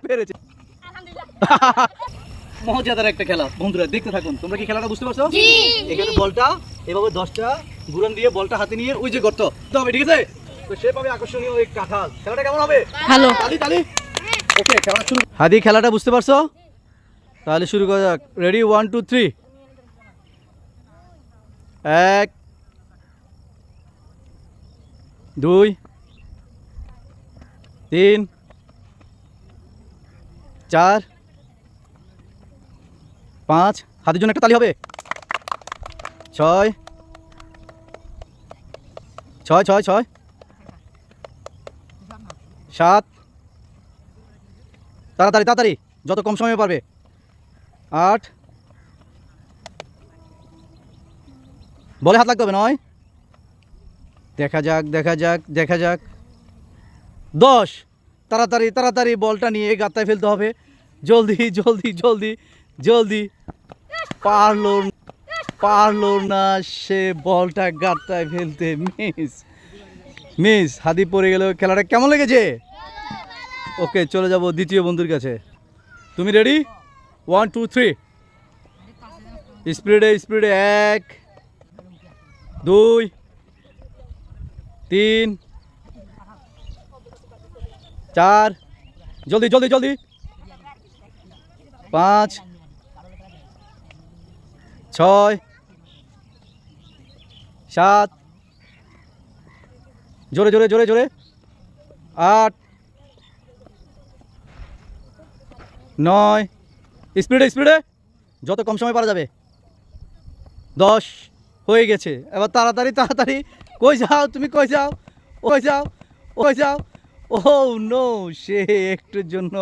পেরেছে। মজাদার একটা খেলা বন্ধুরা, দেখতে থাকুন। তোমরা কি খেলাটা বুঝতে পারছো? এখানে বলটা এভাবে 10টা ঘুরান দিয়ে বলটা হাতে নিয়ে ওই যে গর্ত হবে, ঠিক আছে? তো সে পাবে আকর্ষণীয় ওই কাঁঠাল। খেলাটা কেমন হবে? ভালো। তালি তালি। ওকে, খেলা শুরু। হাদি, খেলাটা বুঝতে পারছো? তাহলে শুরু করা যাক। রেডি, 1 2 3। 1 2 3 4 5। হাতের জন্য একটা তালি হবে। 6 6 6 6 7। তাড়াতাড়ি তাড়াতাড়ি, যত কম সময়ে পারবে। 8। বলে হাত লাগতে হবে। 9। দেখা যাক দেখা যাক দেখা যাক। 10। তাড়াতাড়ি তাড়াতাড়ি বলটা নিয়ে গাত্তায় ফেলতে হবে। জলদি জলদি জলদি জলদি। পারলো না সে বলটা গাত্তায় ফেলতে। মিস হাদি পড়ে গেল। খেলাটা কেমন লেগেছে? ওকে, চলে যাব দ্বিতীয় বন্ধুর কাছে। তুমি রেডি? 1 2 3। স্পিডে স্পিডে। 1 2 3 4। জলদি জলদি জলদি। 5 6 7। জোরে জোরে জোরে জোরে। 8 9। স্পিডে স্পিডে, যত কম সময় পারা যাবে। 10 হয়ে গেছে। এবার তাড়াতাড়ি তাড়াতাড়ি। কই যাও তুমি? কই যাও? ওই যাও ওই যাও। ও নো, সে একটুর জন্য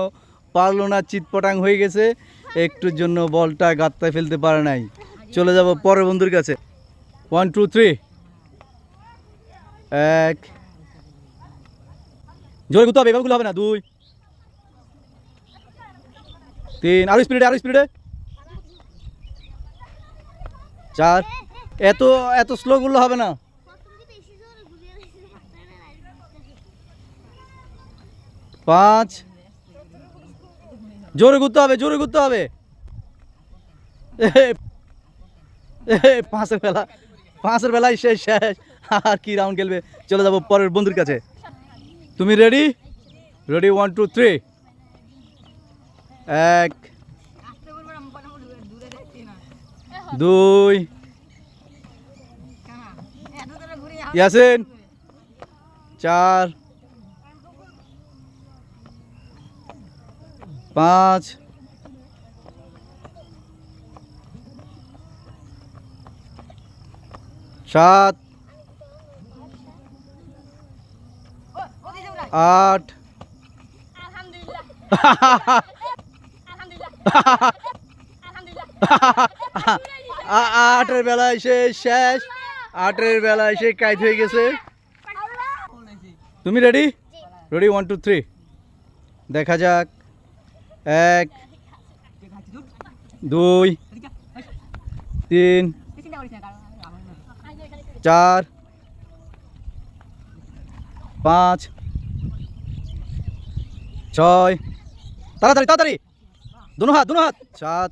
পারলো না, চিৎপটাং হয়ে গেছে। একটুর জন্য বলটা গাত্তায় ফেলতে পারে নাই। চলে যাব পরের বন্ধুর কাছে। 1 2 3। 1। জোরে ঘুরতে হবে, এভাবে হবে না। 2 3। আরো স্পিডে আরো স্পিডে। 4। এত এত স্লো গুলো হবে না। 5। জোরে ঘুরতে হবে জোরে ঘুরতে হবে। পাঁচের বেলায় শেষ শেষ। আর কি রাউন্ড খেলবে? চলে যাব পরের বন্ধুর কাছে। তুমি রেডি? রেডি, 1 2 3। 1 2। ইয়াসিন। 4 5 7 8। 8-এর বেলায় সে শেষ। 8-এর বেলায় সে কাইট হয়ে গেছে। তুমি রেডি? রেডি, 1 2 3। দেখা যাক। 1 2 3 4 5 6। তাড়াতাড়ি তাড়াতাড়ি, দোনো হাত 7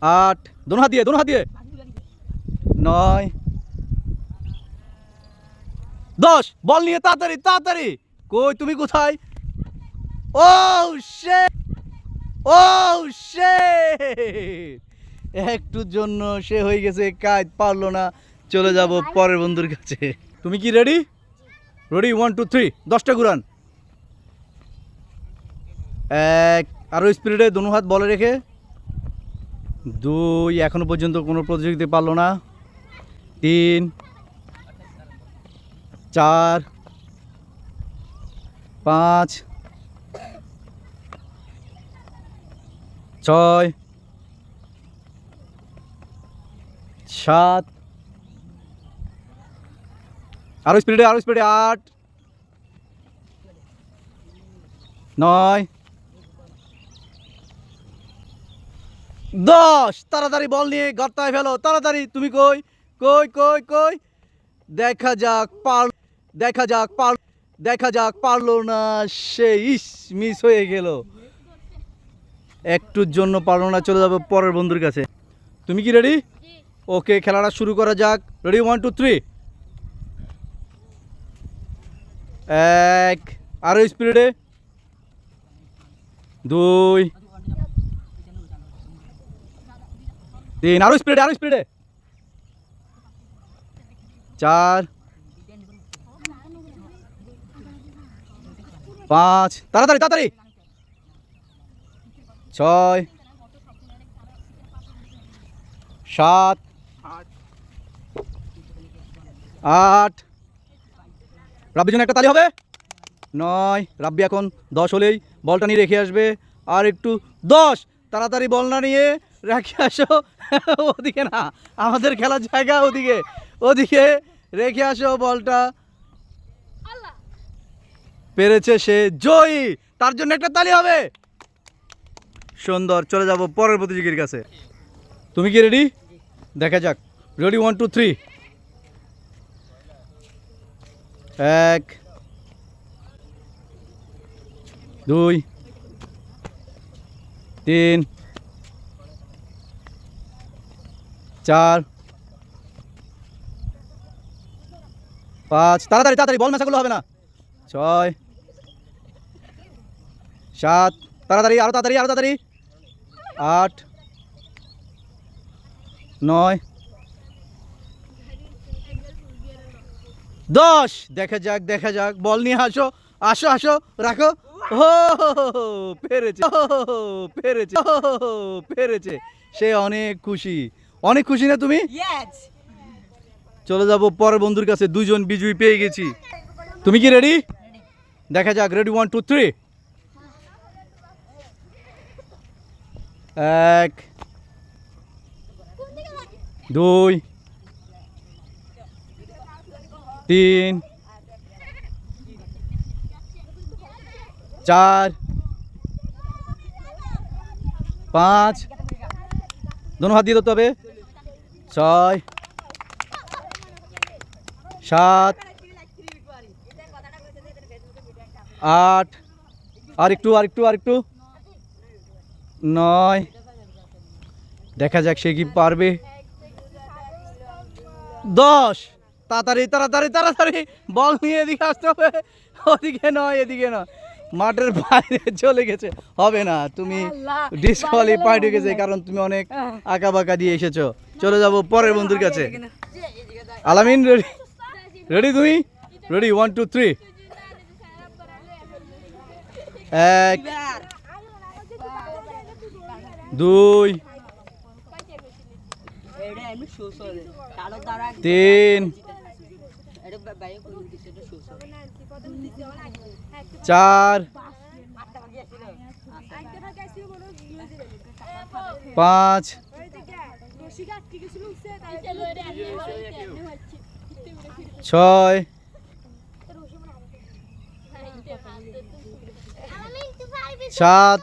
8। দোনো হাত দিয়ে 9 10। বল নিয়ে তাড়াতাড়ি তাড়াতাড়ি। কই তুমি? কোথায়? ও শিট ও শিট। একটুর জন্য সে হয়ে গেছে কাজ, পারলো না। চলে যাব পরের বন্ধুর কাছে। তুমি কি রেডি? রেডি, 1 2 3। 10টা ঘুরান। 1। আরো স্পিডে দোনো হাত বলে রেখে। 2। এখনো পর্যন্ত কোনো প্রতিযোগিতা পারলো না। 3 4 5 6 7। আরো স্পিডে 8 9 10। তাড়াতাড়ি বল নিয়ে গর্তায় ফেলো তাড়াতাড়ি। তুমি কই কই কই কই? দেখা যাক পার দেখা যাক, পারলো না সে, মিস হয়ে গেল, একটুর জন্য পারলো না। চলে যাবে পরের বন্ধুর কাছে। তুমি কি রেডি? ওকে, খেলাটা শুরু করা যাক। রেডি, 1 2 3। এক, আরো স্পিডে। 2 3, আরো স্পিডে, আরো স্পিডে। 4 5, তাড়াতাড়ি তাড়াতাড়ি। 6 7 8, রাব্বির জন্য একটা তালি হবে। 9, রাব্বি এখন 10 হলেই বলটা নিয়ে রেখে আসবে। আর একটু, 10, তাড়াতাড়ি বল না নিয়ে রেখে আসো। ওদিকে না, আমাদের খেলার জায়গা ওদিকে, ওদিকে রেখে আসো বলটা। পেরেছে সে, জয়ী, তার জন্য একটা তালি হবে। সুন্দর, চলে যাব পরের প্রতিযোগীর কাছে। তুমি কি রেডি? দেখা যাক। রেডি, 1 2 3। 1 2 3 4 5, তাড়াতাড়ি তাড়াতাড়ি, বল মেশাগুলো হবে না। 6 7, তাড়াতাড়ি, আরো তাড়াতাড়ি, আরো তাড়াতাড়ি। 8 9 10, দেখা যাক দেখা যাক, বল নিয়ে আসো, আসো আসো, রাখো। ও পেরেছে, ও পেরেছে, ও পেরেছে, সে অনেক খুশি, অনেক খুশি না তুমি? চলে যাব পরের বন্ধুর কাছে। দুইজন বিজয়ী পেয়ে গেছি। তুমি কি রেডি? দেখা যাক। রেডি, 1 2 3। 1 2 3 4 5, दोनों हाथ দিয়ে ধরতে হবে। 6 7 8, আর একটু আর একটু আর একটু। 9, দেখা যাক সে কি পারবে। 10, তাড়াতাড়ি তাড়াতাড়ি তাড়াতাড়ি, বল নিয়ে এদিকে আসতে হবে। ওদিকে নয়, এদিকে নয়, মাঠের বাইরে চলে গেছে, হবে না। তুমি ডিসকোয়ালিফাইড হয়ে গেছে, কারণ তুমি অনেক আঁকা বাঁকা দিয়ে এসেছো। চলে যাব পরের বন্ধুর কাছে। আলামিন রেডি? রেডি তুমি? রেডি, 1 2 3। 1 2 3 4 5 6 7,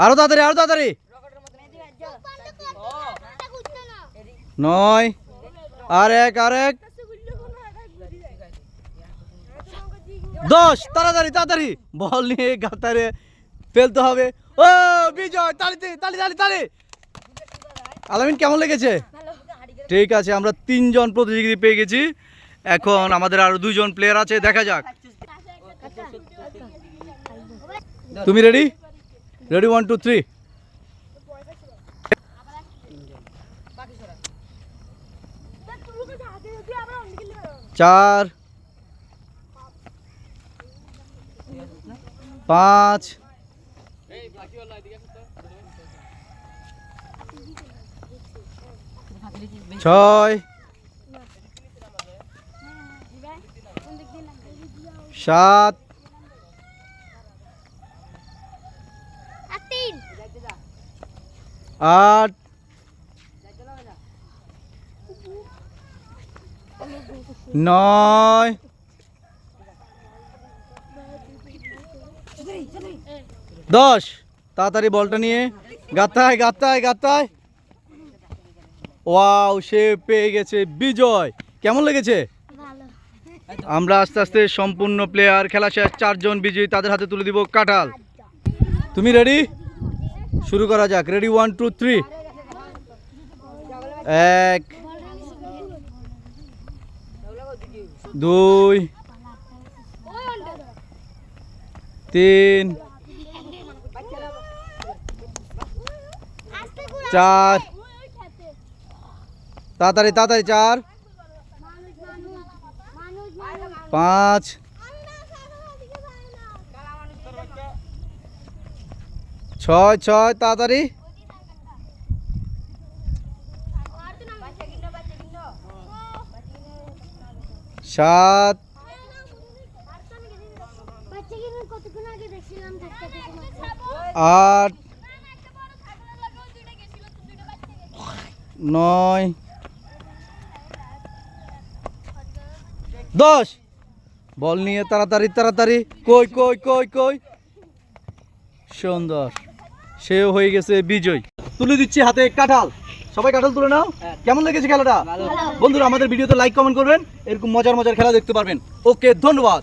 আরো তাড়াতাড়ি আরো তাড়াতাড়ি। 9, আর এক আর এক। 10, তাড়াতাড়ি তাড়াতাড়ি, বল নিয়ে গাতারে ফেলতে হবে। ও বিজয়, তালি তালি তালি তালি। আলামিন, কেমন লেগেছে? ঠিক আছে, আমরা 3 জন প্রতিযোগী পেয়ে গেছি। এখন আমাদের আরো 2 জন প্লেয়ার আছে, দেখা যাক। তুমি রেডি? রেডি, 1 2 3। 4 5 6 7 8 9 10, তাড়াতাড়ি বলটা নিয়ে গাতায় গাতায় গাতায়। ওয়াও, সে পেয়ে গেছে বিজয়। কেমন লেগেছে? আমরা আস্তে আস্তে সম্পূর্ণ প্লেয়ার, খেলা শেষ, 4 জন বিজয়ী, তাদের হাতে তুলে দিব কাঁঠাল। তুমি রেডি? শুরু করা যাক। রেডি, 1 2 3। 1 2 3 4, তাড়াতাড়ি তাড়াতাড়ি, 4 5 6 6, তাড়াতাড়ি 7 8 9 10। বল নিয়ে তাড়াতাড়ি তাড়াতাড়ি, কই কই কই কই, সুন্দর, সেও হয়ে গেছে বিজয়। তুলে দিচ্ছি হাতে কাঁঠাল, সবাই কাঁঠাল তুলে নাও। কেমন লেগেছে খেলাটা? বন্ধুরা আমাদের ভিডিওতে লাইক কমেন্ট করবেন, এরকম মজার মজার খেলা দেখতে পারবেন। ওকে, ধন্যবাদ।